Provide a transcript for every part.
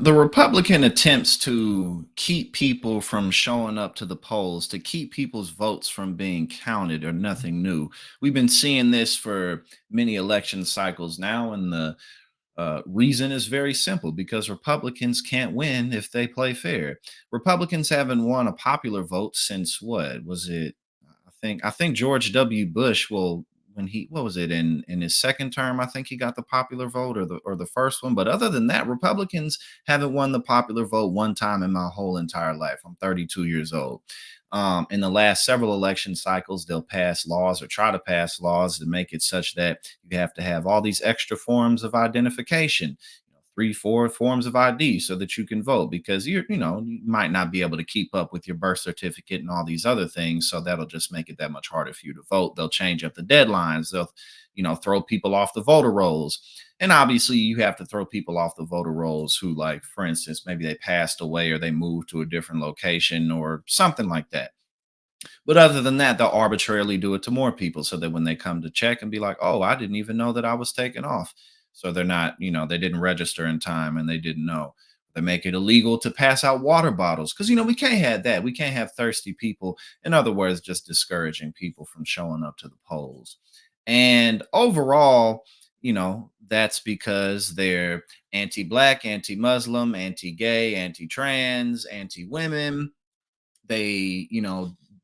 The Republican attempts to keep people from showing up to the polls, to keep people's votes from being counted, are nothing new. We've been seeing this for many election cycles now, and the reason is very simple because Republicans can't win if they play fair. Republicans haven't won a popular vote since what was it? I think George W. Bush will when he what was it in his second term, I think he got the popular vote or the first one. But other than that, Republicans haven't won the popular vote one time in my whole entire life. I'm 32 years old. In the last several election cycles, they'll pass laws or try to pass laws to make it such that you have to have all these extra forms of identification, three, four forms of ID so that you can vote because you might not be able to keep up with your birth certificate and all these other things. So that'll just make it that much harder for you to vote. They'll change up the deadlines. They'll throw people off the voter rolls. And obviously, you have to throw people off the voter rolls who, like, for instance, maybe they passed away or they moved to a different location or something like that. But other than that, they'll arbitrarily do it to more people so that when they come to check and be like, oh, I didn't even know that I was taken off. So they're not, they didn't register in time and they didn't know. They make it illegal to pass out water bottles because, we can't have that. We can't have thirsty people. In other words, just discouraging people from showing up to the polls. And overall, that's because they're anti black, anti Muslim, anti gay, anti trans, anti women. They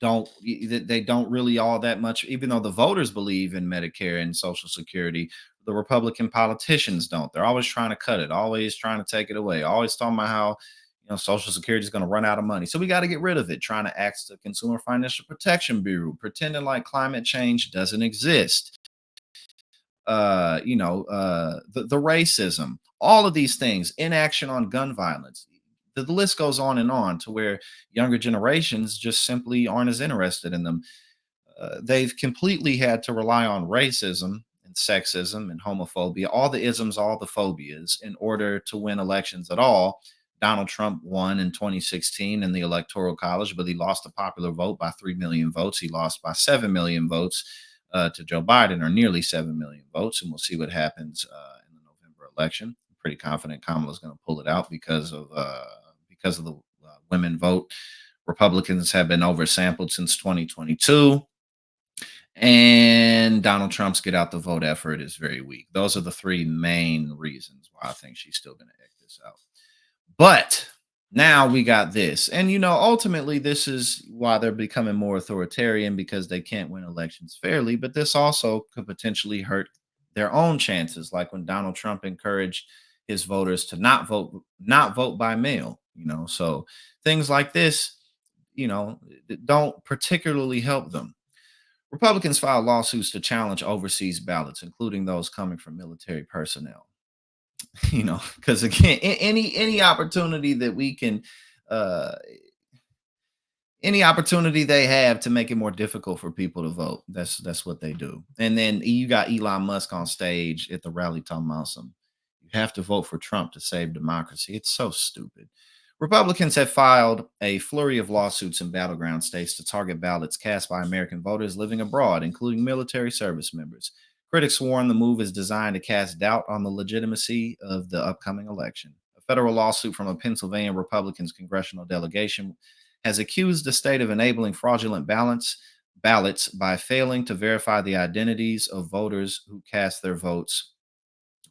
don't really all that much, even though the voters believe in Medicare and Social Security. The Republican politicians don't. They're always trying to cut it, always trying to take it away, always talking about how Social Security is going to run out of money, so we got to get rid of it, trying to axe the Consumer Financial Protection Bureau, pretending like climate change doesn't exist. The racism, all of these things, inaction on gun violence. The list goes on to where younger generations just simply aren't as interested in them. They've completely had to rely on racism and sexism and homophobia, all the isms, all the phobias, in order to win elections at all. Donald Trump won in 2016 in the Electoral College, but he lost the popular vote by 3 million votes. He lost by 7 million votes to Joe Biden, or nearly 7 million votes. And we'll see what happens in the November election. I'm pretty confident Kamala's going to pull it out because of the women vote. Republicans have been oversampled since 2022, and Donald Trump's get out the vote effort is very weak. Those are the three main reasons why I think she's still going to egg this out. But now we got this. And, ultimately, this is why they're becoming more authoritarian, because they can't win elections fairly. But this also could potentially hurt their own chances, like when Donald Trump encouraged his voters to not vote by mail. So things like this, don't particularly help them. Republicans filed lawsuits to challenge overseas ballots, including those coming from military personnel. Because again, any opportunity that we can, uh, any opportunity they have to make it more difficult for people to vote, that's what they do. And then you got Elon Musk on stage at the rally talking about some. You have to vote for Trump to save democracy. It's so stupid. Republicans have filed a flurry of lawsuits in battleground states to target ballots cast by American voters living abroad, including military service members. Critics warn the move is designed to cast doubt on the legitimacy of the upcoming election. A federal lawsuit from a Pennsylvania Republicans congressional delegation has accused the state of enabling fraudulent ballots by failing to verify the identities of voters who cast their votes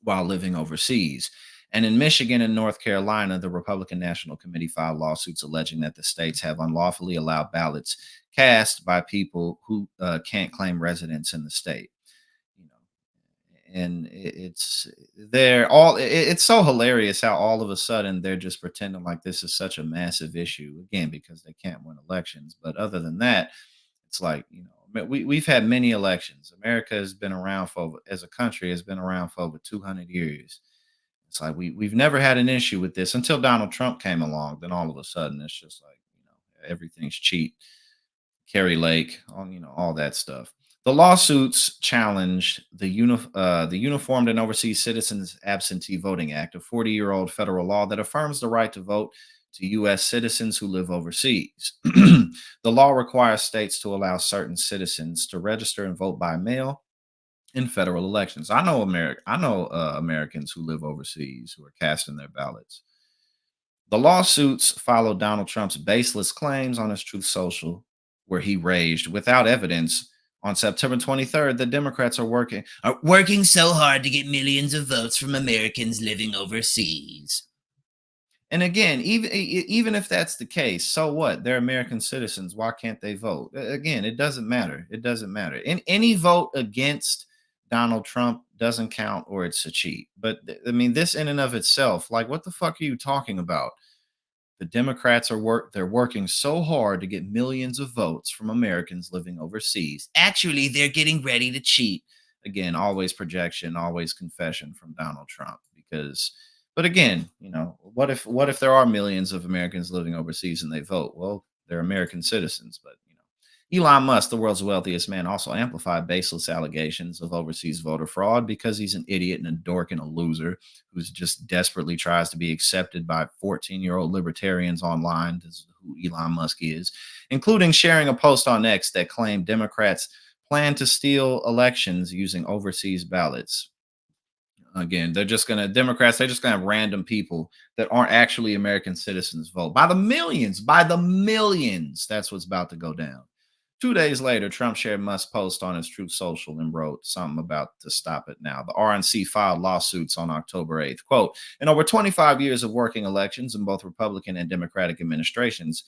while living overseas. And in Michigan and North Carolina, the Republican National Committee filed lawsuits alleging that the states have unlawfully allowed ballots cast by people who can't claim residence in the state. You know, and it's so hilarious how all of a sudden they're just pretending like this is such a massive issue, again, because they can't win elections. But other than that, it's like, we've had many elections. America has been around as a country, has been around for over 200 years. It's like we've never had an issue with this until Donald Trump came along. Then all of a sudden, it's just like, everything's cheap. Kerry Lake, all that stuff. The lawsuits challenged the Uniformed and Overseas Citizens Absentee Voting Act, a 40-year-old federal law that affirms the right to vote to U.S. citizens who live overseas. The law requires states to allow certain citizens to register and vote by mail in federal elections. I know Americans who live overseas who are casting their ballots. The lawsuits followed Donald Trump's baseless claims on his Truth Social, where he raged without evidence. On September 23rd, the Democrats are working so hard to get millions of votes from Americans living overseas. And again, even if that's the case, so what? They're American citizens. Why can't they vote? Again, it doesn't matter. It doesn't matter. Any vote against Donald Trump doesn't count, or it's a cheat. But I mean, this in and of itself, like, what the fuck are you talking about? The Democrats they're working so hard to get millions of votes from Americans living overseas. Actually, they're getting ready to cheat. Again, always projection, always confession from Donald Trump. Because but again, what if there are millions of Americans living overseas and they vote? Well, they're American citizens, but Elon Musk, the world's wealthiest man, also amplified baseless allegations of overseas voter fraud because he's an idiot and a dork and a loser who's just desperately tries to be accepted by 14-year-old libertarians online. This is who Elon Musk is, including sharing a post on X that claimed Democrats plan to steal elections using overseas ballots. Again, they're just gonna have random people that aren't actually American citizens vote by the millions, by the millions. That's what's about to go down. 2 days later, Trump shared Musk's post on his Truth Social and wrote something about to stop it now. The RNC filed lawsuits on October 8th. Quote, in over 25 years of working elections in both Republican and Democratic administrations,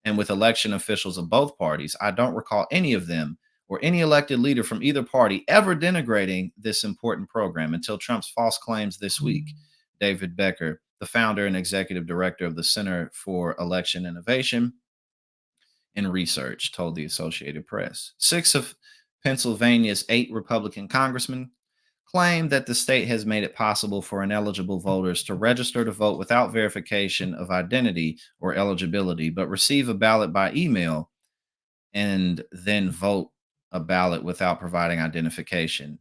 and with election officials of both parties, I don't recall any of them or any elected leader from either party ever denigrating this important program until Trump's false claims this week. David Becker, the founder and executive director of the Center for Election Innovation and Research, told the Associated Press. Six of Pennsylvania's 8 Republican congressmen claimed that the state has made it possible for ineligible voters to register to vote without verification of identity or eligibility, but receive a ballot by email and then vote a ballot without providing identification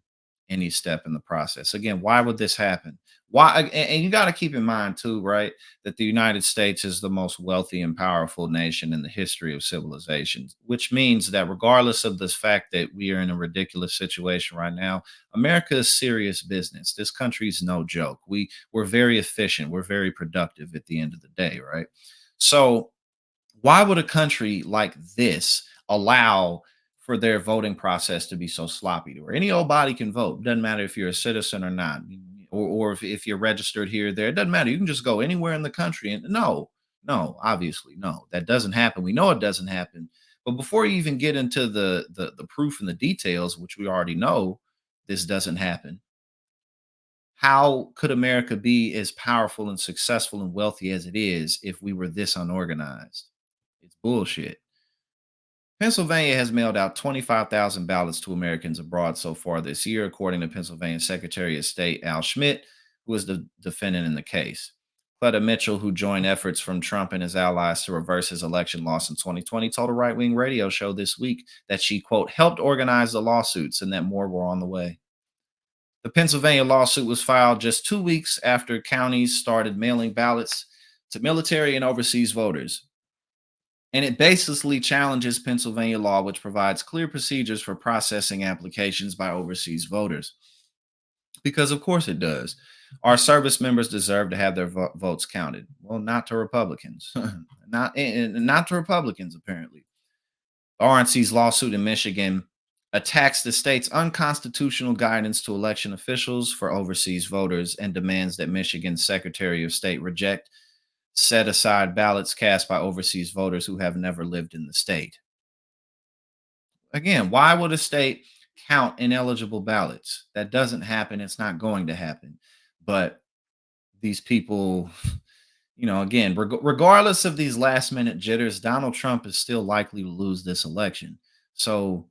any step in the process. Again, why would this happen? Why? And you got to keep in mind too, right, that the United States is the most wealthy and powerful nation in the history of civilization, which means that regardless of the fact that we are in a ridiculous situation right now, America is serious business. This country is no joke. We're very efficient. We're very productive at the end of the day, right? So why would a country like this allow for their voting process to be so sloppy to where any old body can vote? Doesn't matter if you're a citizen or not, or if you're registered here or there. It doesn't matter. You can just go anywhere in the country. And no, obviously, no, that doesn't happen. We know it doesn't happen. But before you even get into the proof and the details, which we already know this doesn't happen, how could America be as powerful and successful and wealthy as it is if we were this unorganized? It's bullshit. Pennsylvania has mailed out 25,000 ballots to Americans abroad so far this year, according to Pennsylvania Secretary of State Al Schmidt, who is the defendant in the case. Cleta Mitchell, who joined efforts from Trump and his allies to reverse his election loss in 2020, told a right wing radio show this week that she, quote, helped organize the lawsuits and that more were on the way. The Pennsylvania lawsuit was filed just 2 weeks after counties started mailing ballots to military and overseas voters. And it basically challenges Pennsylvania law, which provides clear procedures for processing applications by overseas voters. Because, of course, it does. Our service members deserve to have their votes counted. Well, not to Republicans. Not to Republicans, apparently. RNC's lawsuit in Michigan attacks the state's unconstitutional guidance to election officials for overseas voters and demands that Michigan's Secretary of State reject set aside ballots cast by overseas voters who have never lived in the state. Again, why would a state count ineligible ballots? That doesn't happen. It's not going to happen. But these people, again, regardless of these last minute jitters, Donald Trump is still likely to lose this election. So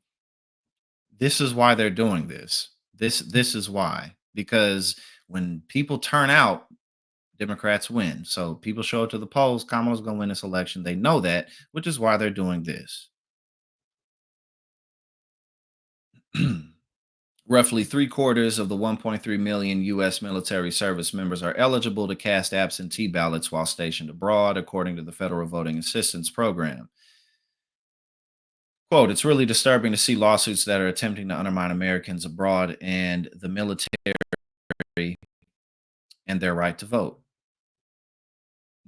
this is why they're doing this. This is why, because when people turn out, Democrats win. So people show up to the polls. Kamala's going to win this election. They know that, which is why they're doing this. Roughly 3/4 of the 1.3 million U.S. military service members are eligible to cast absentee ballots while stationed abroad, according to the Federal Voting Assistance Program. Quote, it's really disturbing to see lawsuits that are attempting to undermine Americans abroad and the military and their right to vote.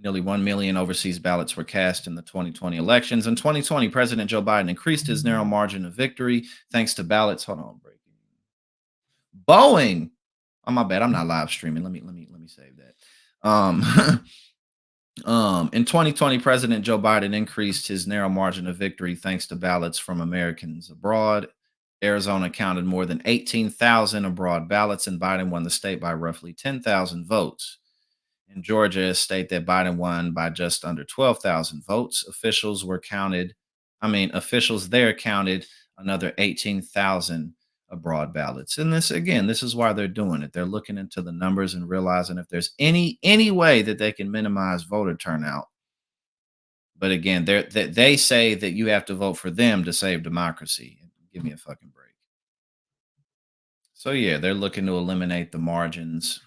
Nearly 1 million overseas ballots were cast in the 2020 elections. In 2020, President Joe Biden increased his narrow margin of victory thanks to ballots. Hold on, breaking. Boeing. Oh, my bad. I'm not live streaming. Let me save that. In 2020, President Joe Biden increased his narrow margin of victory thanks to ballots from Americans abroad. Arizona counted more than 18,000 abroad ballots, and Biden won the state by roughly 10,000 votes. In Georgia, a state that Biden won by just under 12,000 votes, officials there counted another 18,000 abroad ballots. And this is why they're doing it. They're looking into the numbers and realizing if there's any way that they can minimize voter turnout. But again, they say that you have to vote for them to save democracy. Give me a fucking break. So yeah, they're looking to eliminate the margins.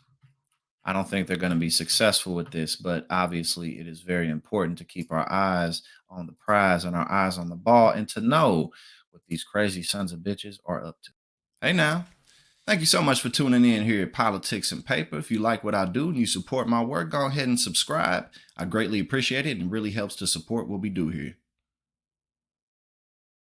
I don't think they're going to be successful with this, but obviously it is very important to keep our eyes on the prize and our eyes on the ball and to know what these crazy sons of bitches are up to. Hey now, thank you so much for tuning in here at Politics and Paper. If you like what I do and you support my work, go ahead and subscribe. I greatly appreciate it and really helps to support what we do here.